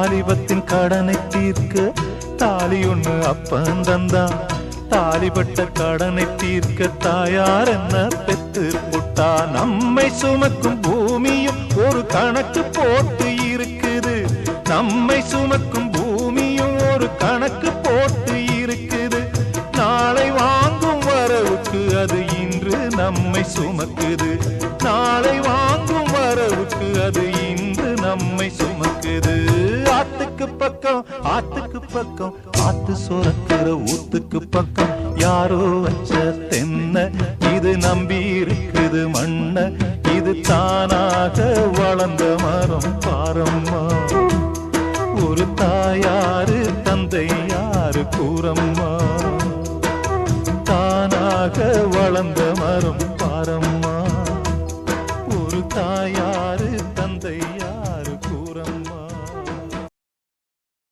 வாலிபத்தின் கடனை தீர்க்க தாலி ஒண்ணு அப்பன் தந்தான். தாலிபட்ட கடனை தீர்க்க தாயார் என்ன பெத்து புட்டா. நம்மை சுமக்கும் பூமியும் ஒரு கணக்கு போட்டு இருக்குது. நம்மை சுமக்கும் பூமியும் ஒரு கணக்கு போட்டு இருக்குது. நாளை வாங்கும் வரவுக்கு அது இன்று நம்மை சுமக்குது. நாளை வாங்கும் வரவுக்கு அது இன்று நம்மை சுமக்குது. ஆத்துக்கு பக்கம் ஆத்துக்கு பக்கம் ஆத்து சுரக்கிற ஊத்துக்கு பக்கம் யாரோ வச்ச தென்ன இது நம்பி இருக்குது மண்ண. இது தானாக வளர்ந்த மரம் பாரம்மா. ஒரு தாயாரு தந்தை யாரு கூறம்மா. தானாக வளர்ந்த மரம் பாரம்மா. ஒரு தாயார்